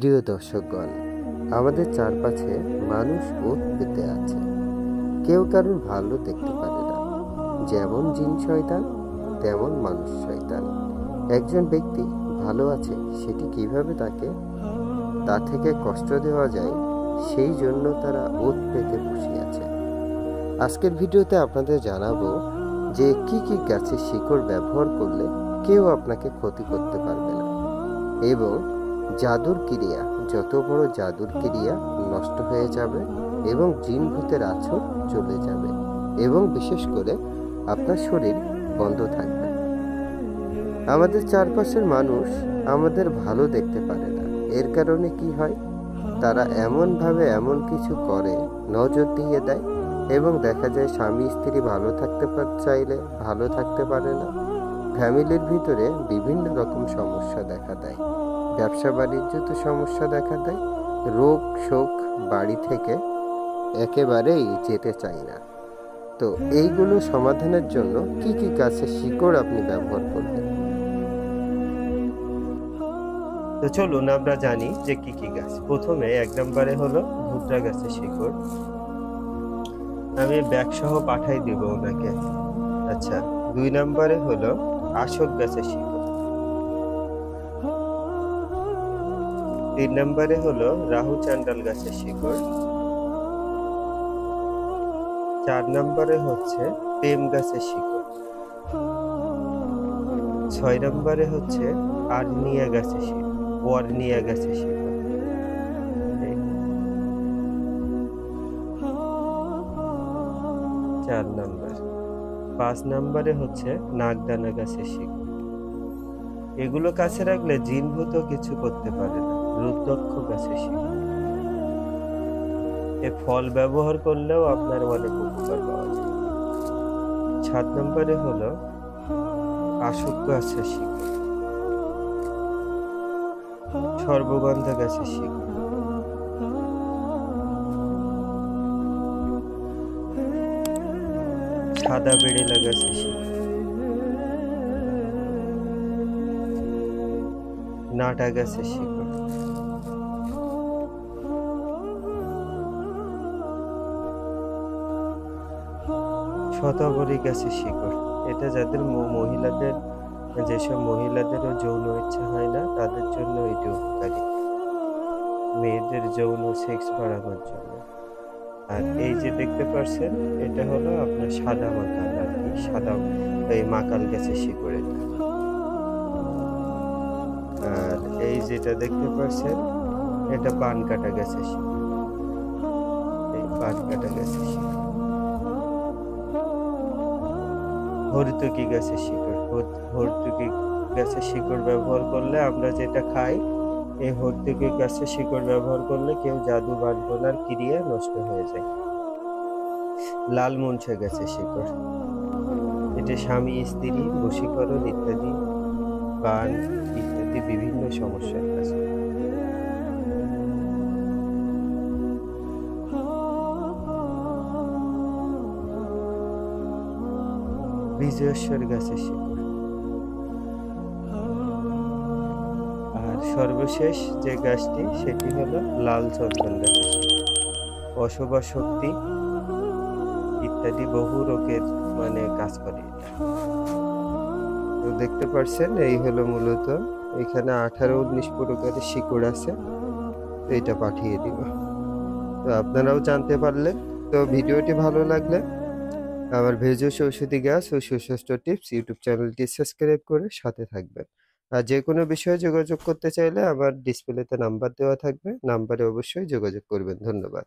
প্রিয় দর্শকগণ, আমাদের চারপাশে মানুষ ওত পেতে আছে। কেউ কারোর ভালো দেখতে পারে না। যেমন জিন শয়তান, তেমন মানুষ শয়তান। একজন ব্যক্তি ভালো আছে, সেটি কিভাবে তা থেকে কষ্ট দেওয়া যায়, সেই জন্য তারা ওত পেতে বসে আছে। আজকের ভিডিওতে আপনাদের জানাবো যে কি কি গাছের শিকড় ব্যবহার করলে কেউ আপনাকে ক্ষতি করতে পারবে না, এবং জাদুর ক্রিয়া, যত বড় জাদুর ক্রিয়া নষ্ট হয়ে যাবে এবং জিন ভূতের আছর চলে যাবে, এবং বিশেষ করে আপনার শরীর বন্ধ থাকবে। আমাদের চারপাশের মানুষ আমাদের ভালো দেখতে পারে না। এর কারণে কি হয়, তারা এমনভাবে এমন কিছু করে, নজর দিয়ে দেয়, এবং দেখা যায় স্বামী স্ত্রী ভালো থাকতে চাইলে ভালো থাকতে পারে না। ফ্যামিলির ভিতরে বিভিন্ন রকম সমস্যা দেখা দেয়, ব্যবসা বাণিজ্যতে সমস্যা দেখা দেয়, রোগ শোক বাড়ি থেকে একেবারেই যেতে চায় না। তো এইগুলো সমাধানের জন্য কি কি গাছের শিকড় আপনি ব্যবহার করবেন? তো চলুন আমরা জানি যে কি কি গাছ। প্রথমে 1 নম্বরে হলো ভুট্টা গাছের শিকড়। আমি ব্যাগ সহ পাঠাই দিব ওনাকে। আচ্ছা, 2 নম্বরে হলো আশক গাছের শিকড়। 3 নম্বরে হলো রাহু চান্ডাল গাছের শিকড়। 4 নম্বরে হচ্ছে প্রেম গাছের শিকড়। 6 নম্বরে হচ্ছে আর্নিয়া গাছের শিকড়, ওয়ার্নিয়া গাছের শিকড়। 4 নম্বর। 5 নম্বরে হচ্ছে নাগদানা গাছের শিকড়। এগুলো কাছে রাখলে জিন ভূত কিছু করতে পারে না। রুদ্রাক্ষ গাছের শিকড়। এ ফল ব্যবহার করলেও আপনার অনেক উপকার পাওয়া যায়। 7 নম্বরে হলো আশক গাছের শিকড়, সর্বগন্ধা গাছের শিকড়। 'সাদা বেড়েলা গাছের শিকড়, নাটা গাছের শিকড়। 'শতবরী গাছের শিকড়। এটা যাদের মহিলাদের, যেসব মহিলাদেরও যৌন ইচ্ছা হয় না, তাদের জন্য এটি উপকারী, মেয়েদের যৌন সেক্স বাড়ানোর জন্য। আর এই যে দেখতে পাচ্ছেন, এটা হলো আপনার সাদা মাকাল, আর কি সাদা এই মাকাল গাছের শিকড় এটা। আর এই যেটা দেখতে পাচ্ছেন, এটা পান কাটা গাছের শিকড়, এই পান কাটা গাছের শিকড়। হরতুকি গাছের শিকড়। হরতুকি গাছের শিকড় ব্যবহার করলে, আমরা যেটা খাই, এই হরতুকি গাছের শিকড় ব্যবহার করলে কেউ জাদু বাটবনার ক্রিয়া নষ্ট হয়ে যায়। লাল মনসা গাছের শিকড়। এটা স্বামী স্ত্রী বশীকরণ ইত্যাদি, বান ইত্যাদি বিভিন্ন সমস্যার কাছে। বিজয়েশ্বর গাছের শিকড়। আর সর্বশেষ যে গাছটি, সেটি হলো লাল চন্দন গাছের শিকড়। অশুভ শক্তি ইত্যাদি বহু রোগের কাজ করে এটা। তো দেখতে পাচ্ছেন, এই হলো মূলত, এখানে 18-19 প্রকারের শিকড় আছে। তো এটা পাঠিয়ে দিব। তো আপনারাও জানতে পারলেন। তো ভিডিওটি ভালো লাগলে আমার ভেষজ ঔষধি গাছ ও সুস্বাস্থ্য টিপস ইউটিউব চ্যানেলটি সাবস্ক্রাইব করে সাথে থাকবেন। আর যে কোনো বিষয়ে যোগাযোগ করতে চাইলে আমার ডিসপ্লেতে নাম্বার দেওয়া থাকবে, নাম্বারে অবশ্যই যোগাযোগ করবেন। ধন্যবাদ।